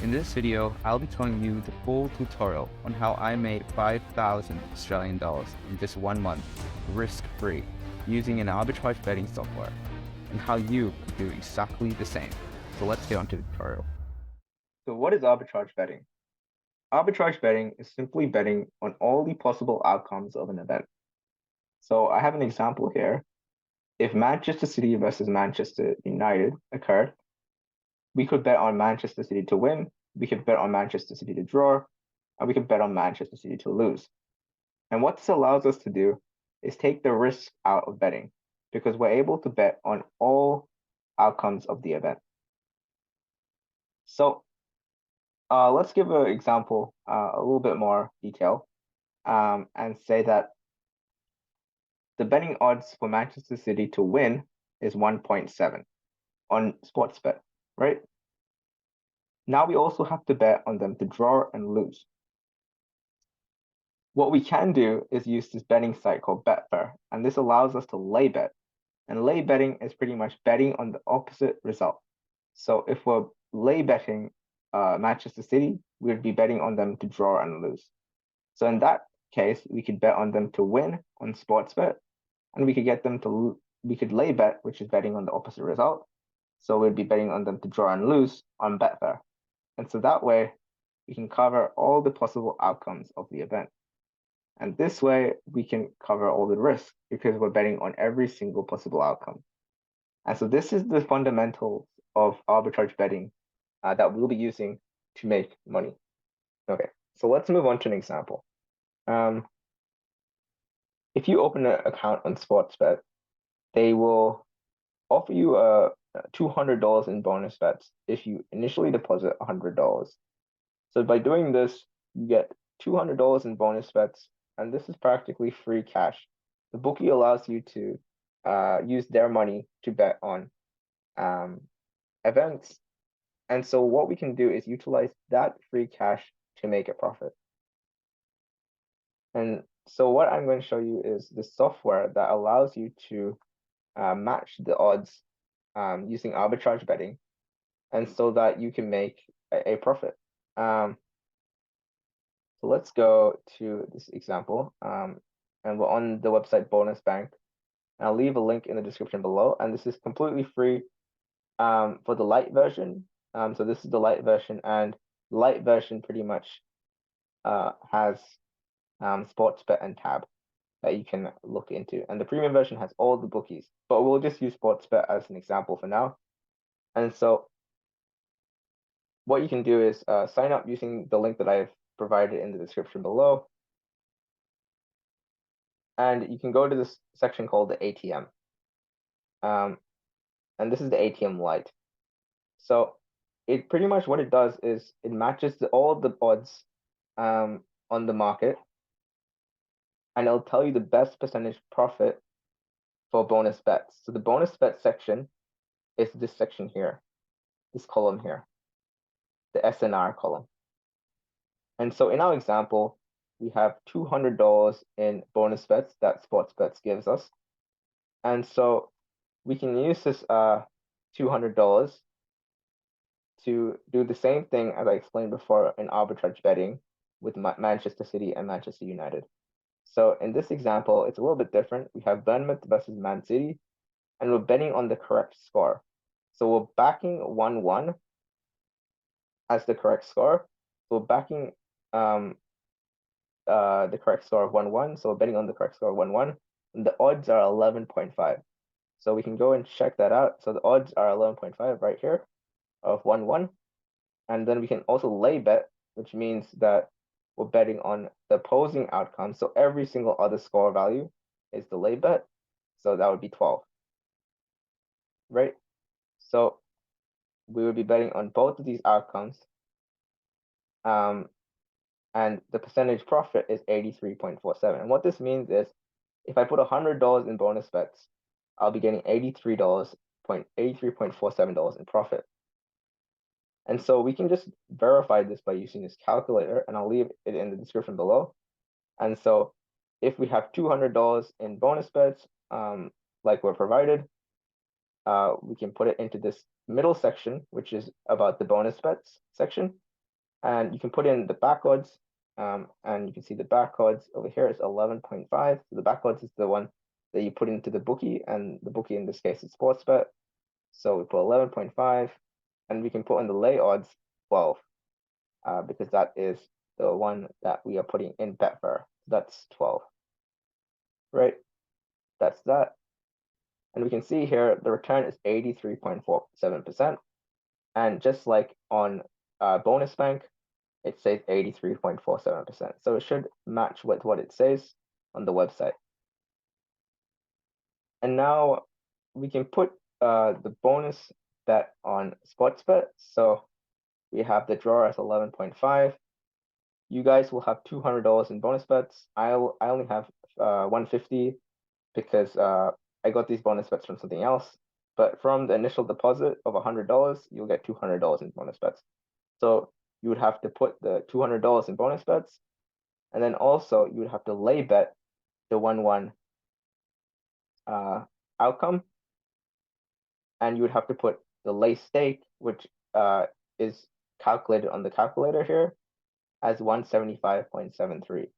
In this video, I'll be showing you the full tutorial on how I made 5,000 Australian dollars in just 1 month, risk-free, using an arbitrage betting software, and how you can do exactly the same. So let's get on to the tutorial. So what is arbitrage betting? Arbitrage betting is simply betting on all the possible outcomes of an event. So I have an example here. If Manchester City versus Manchester United occurred, we could bet on Manchester City to win, we could bet on Manchester City to draw, and we could bet on Manchester City to lose. And what this allows us to do is take the risk out of betting because we're able to bet on all outcomes of the event. So let's give an example, a little bit more detail, and say that the betting odds for Manchester City to win is 1.7 on Sportsbet, right? Now we also have to bet on them to draw and lose. What we can do is use this betting site called Betfair, and this allows us to lay bet. And lay betting is pretty much betting on the opposite result. So if we're lay betting Manchester City, we would be betting on them to draw and lose. So in that case, we could bet on them to win on Sportsbet, and we could lay bet, which is betting on the opposite result. So we'd be betting on them to draw and lose on Betfair. And so that way, we can cover all the possible outcomes of the event. And this way, we can cover all the risks because we're betting on every single possible outcome. And so this is the fundamentals of arbitrage betting that we'll be using to make money. Okay, so let's move on to an example. If you open an account on Sportsbet, they will offer you $200 in bonus bets if you initially deposit $100. So by doing this, you get $200 in bonus bets, and this is practically free cash. The bookie allows you to use their money to bet on events. And so what we can do is utilize that free cash to make a profit. And so what I'm going to show you is the software that allows you to match the odds using arbitrage betting, and so that you can make a profit. So let's go to this example, and we're on the website Bonusbank. I'll leave a link in the description below, and this is completely free for the light version. So this is the light version, and the light version pretty much has Sportsbet and Tab that you can look into, and the premium version has all the bookies, but we'll just use Sportsbet as an example for now. And so what you can do is sign up using the link that I've provided in the description below, and you can go to this section called the ATM, and this is the ATM Lite. So it pretty much what it does is it matches all the odds on the market, and it'll tell you the best percentage profit for bonus bets. So the bonus bet section is this section here, this column here, the SNR column. And so in our example, we have $200 in bonus bets that Sportsbet gives us. And so we can use this $200 to do the same thing as I explained before in arbitrage betting with Manchester City and Manchester United. So in this example, it's a little bit different. We have Bournemouth versus Man City, and we're betting on the correct score. So we're backing 1-1 as the correct score. So we're backing the correct score of 1-1. So we're betting on the correct score of 1-1. And the odds are 11.5. So we can go and check that out. So the odds are 11.5 right here of 1-1. And then we can also lay bet, which means that we're betting on the opposing outcome. So every single other score value is the lay bet. So that would be 12, right? So we would be betting on both of these outcomes. And the percentage profit is 83.47. And what this means is if I put $100 in bonus bets, I'll be getting $83.47 in profit. And so we can just verify this by using this calculator, and I'll leave it in the description below. And so if we have $200 in bonus bets, like we're provided, we can put it into this middle section, which is about the bonus bets section. And you can put in the back odds, and you can see the back odds over here is 11.5. So the back odds is the one that you put into the bookie, and the bookie in this case is Sportsbet. So we put 11.5, and we can put in the lay odds 12, because that is the one that we are putting in Betfair. That's 12, right? That's that. And we can see here the return is 83.47%. And just like on Bonusbank, it says 83.47%. So it should match with what it says on the website. And now we can put the bonus bet on Sportsbet. So we have the draw as 11.5. You guys will have $200 in bonus bets. I only have 150 because I got these bonus bets from something else. But from the initial deposit of $100, you'll get $200 in bonus bets. So you would have to put the $200 in bonus bets, and then also you would have to lay bet the 1-1 outcome, and you would have to put the lay stake, which is calculated on the calculator here, as 175.73.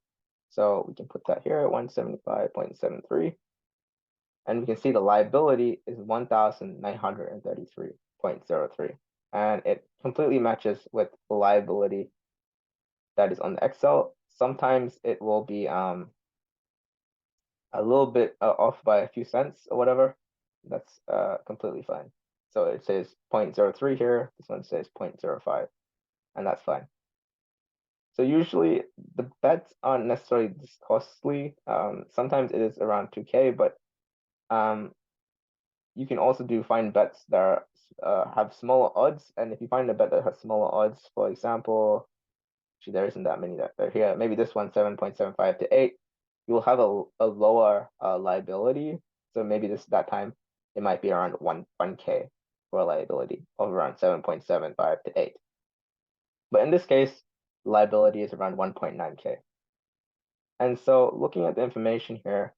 So we can put that here at 175.73. And we can see the liability is 1,933.03. And it completely matches with the liability that is on the Excel. Sometimes it will be a little bit off by a few cents or whatever. That's completely fine. So it says 0.03 here. This one says 0.05, and that's fine. So usually the bets aren't necessarily this costly. Sometimes it is around 2K, but you can also find bets that have smaller odds. And if you find a bet that has smaller odds, for example, actually there isn't that many that are here. Maybe this one 7.75 to 8. You will have a lower liability. So maybe that time it might be around 1K for a liability of around 7.75 to 8. But in this case, liability is around 1.9K. And so looking at the information here,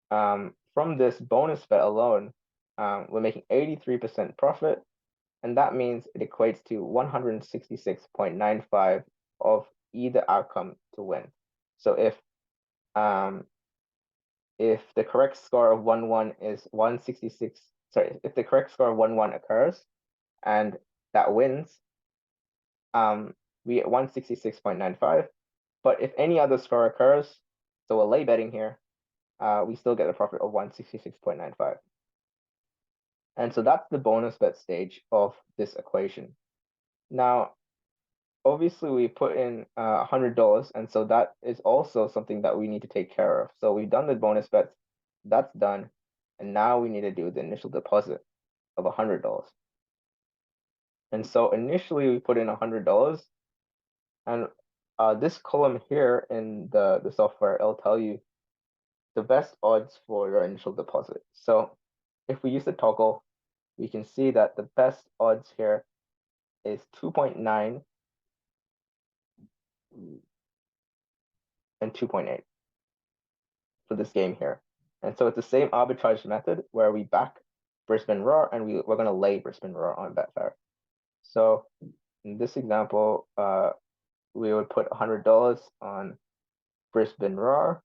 from this bonus bet alone, we're making 83% profit, and that means it equates to 166.95 of either outcome to win. So if the correct score of 1-1 is 166, if the correct score of 1-1 occurs and that wins, we get 166.95. But if any other score occurs, so we're lay betting here, we still get a profit of 166.95. And so that's the bonus bet stage of this equation. Now, obviously we put in $100, and so that is also something that we need to take care of. So we've done the bonus bets, that's done, and now we need to do the initial deposit of $100. And so initially we put in $100, and this column here in the software, it'll tell you the best odds for your initial deposit. So if we use the toggle, we can see that the best odds here is 2.9 and 2.8 for this game here. And so it's the same arbitrage method where we back Brisbane Roar, and we're going to lay Brisbane Roar on Betfair. So in this example, we would put $100 on Brisbane Roar.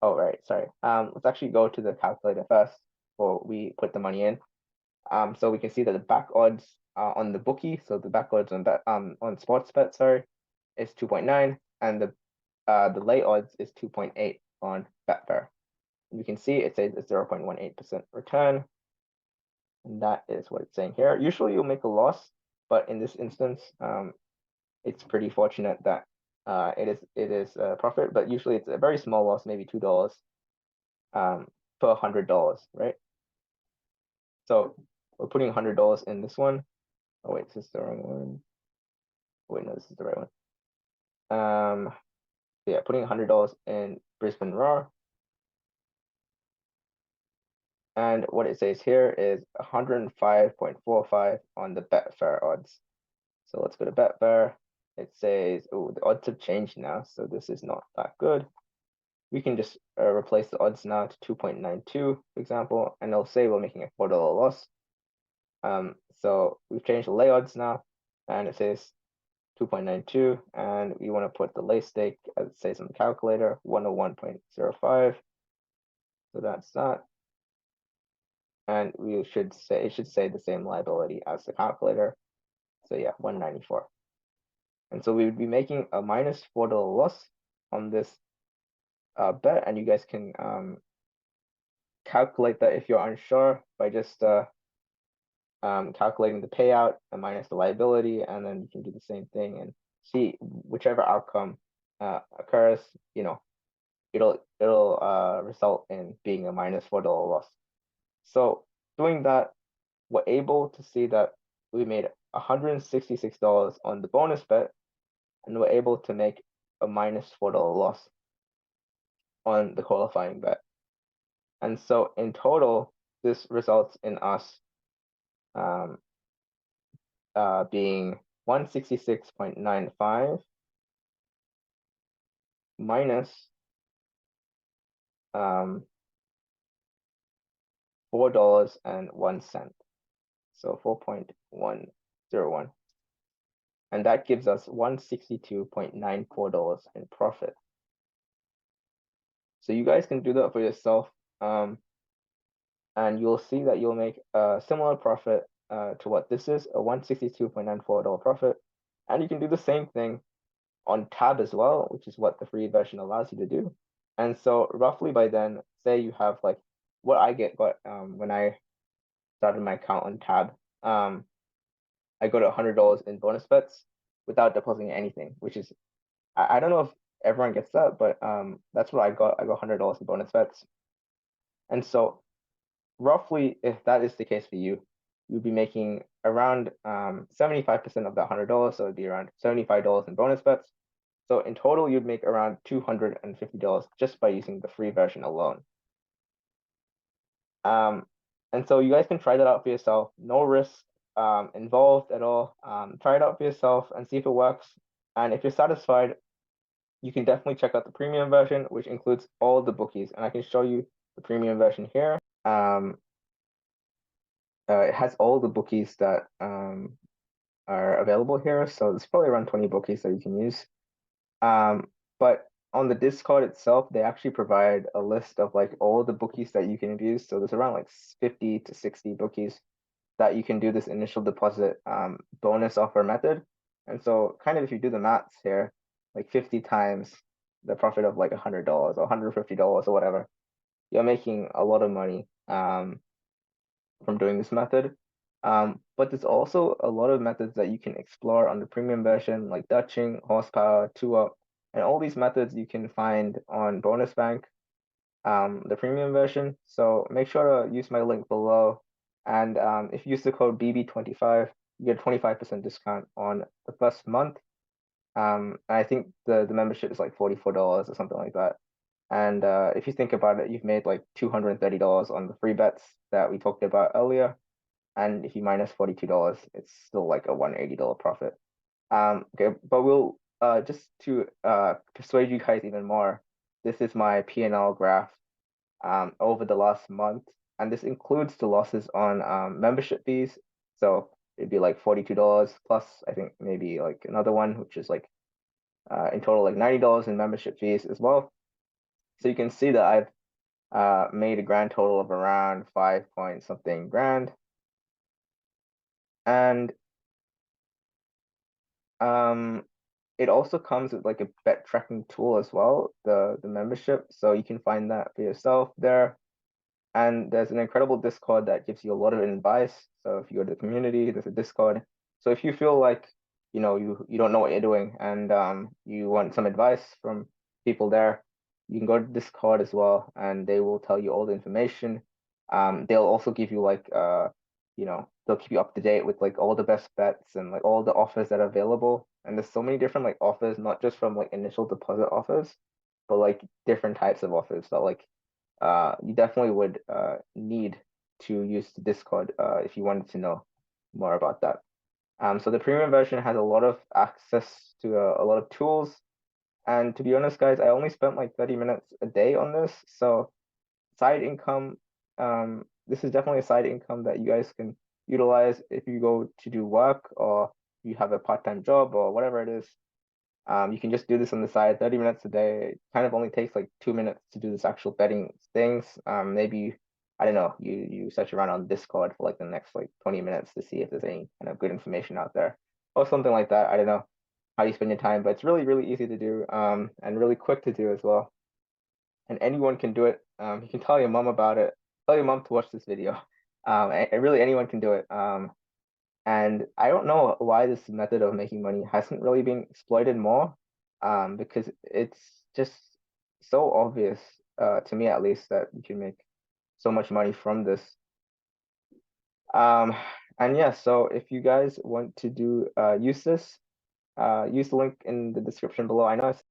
Oh, right, sorry. Let's actually go to the calculator first before we put the money in. So we can see that the back odds on the bookie, so the back odds on Sportsbet, sorry, is 2.9, and the lay odds is 2.8 on Betfair. You can see it says it's 0.18% return, and that is what it's saying here. Usually you'll make a loss, but in this instance, it's pretty fortunate that it is a profit, but usually it's a very small loss, maybe $2 per $100, right? So we're putting $100 in this one. Oh wait, this is the wrong one. Wait, no, this is the right one. Yeah, putting $100 in Brisbane Roar. And what it says here is 105.45 on the Betfair odds. So let's go to Betfair. It says, oh, the odds have changed now, so this is not that good. We can just replace the odds now to 2.92, for example, and it'll say we're making a $4 loss. So we've changed the lay odds now. and it says 2.92, and we want to put the lay stake, as it says on the calculator, 101.05. So that's that. And we should say, it should say the same liability as the calculator. So yeah, 194. And so we would be making a minus $4 loss on this bet, and you guys can calculate that if you're unsure by just calculating the payout and minus the liability, and then you can do the same thing and see whichever outcome occurs. You know, it'll result in being a minus $4 loss. So doing that, we're able to see that we made $166 on the bonus bet, and we're able to make a minus $4 loss on the qualifying bet. And so in total, this results in us being 166.95 minus $4.01. So 4.101. And that gives us $162.94 in profit. So you guys can do that for yourself. And you'll see that you'll make a similar profit to what this is, a $162.94 profit. And you can do the same thing on tab as well, which is what the free version allows you to do. And so roughly by then, say you have like what I got when I started my account on tab, I got $100 in bonus bets without depositing anything, which is, I don't know if everyone gets that, but that's what I got. I got $100 in bonus bets. And so roughly, if that is the case for you, you'll be making around 75% of that $100, so it'd be around $75 in bonus bets. So in total, you'd make around $250 just by using the free version alone. And so you guys can try that out for yourself. No risk involved at all. Try it out for yourself and see if it works. And if you're satisfied, you can definitely check out the premium version, which includes all the bookies. And I can show you the premium version here. It has all the bookies that are available here. So there's probably around 20 bookies that you can use. But on the Discord itself, they actually provide a list of like all the bookies that you can use. So there's around like 50 to 60 bookies that you can do this initial deposit bonus offer method. And so kind of if you do the maths here, like 50 times the profit of like $100 or $150 or whatever, you're making a lot of money from doing this method. But there's also a lot of methods that you can explore on the premium version, like Dutching, horsepower, 2-up, and all these methods you can find on Bonusbank, the premium version. So make sure to use my link below. And if you use the code BB25, you get a 25% discount on the first month. I think the membership is like $44 or something like that. And if you think about it, you've made like $230 on the free bets that we talked about earlier. And if you minus $42, it's still like a $180 profit. Okay, but we'll just to persuade you guys even more, this is my P&L graph over the last month, and this includes the losses on membership fees. So it'd be like $42 plus I think maybe like another one, which is like in total like $90 in membership fees as well. So you can see that I've made a grand total of around 5 point something grand. And it also comes with like a bet tracking tool as well, the membership. So you can find that for yourself there. And there's an incredible Discord that gives you a lot of advice. So if you go to the community, there's a Discord. So if you feel like, you know, you don't know what you're doing and you want some advice from people there, you can go to Discord as well, and they will tell you all the information. They'll also give you like you know, they'll keep you up to date with like all the best bets and like all the offers that are available. And there's so many different like offers, not just from like initial deposit offers, but like different types of offers that like you definitely would need to use the Discord if you wanted to know more about that. So the premium version has a lot of access to a lot of tools. And to be honest, guys, I only spent like 30 minutes a day on this. So side income, this is definitely a side income that you guys can utilize if you go to do work or you have a part-time job or whatever it is, you can just do this on the side, 30 minutes a day. It kind of only takes like 2 minutes to do this actual betting things. Maybe, I don't know, you search around on Discord for like the next like 20 minutes to see if there's any kind of good information out there or something like that. I don't know how you spend your time, but it's really, really easy to do, and really quick to do as well. And anyone can do it. You can tell your mom about it. Tell your mom to watch this video. Really anyone can do it. And I don't know why this method of making money hasn't really been exploited more, because it's just so obvious, to me at least, that you can make so much money from this. And yeah, so if you guys want to use this, use the link in the description below. I know I said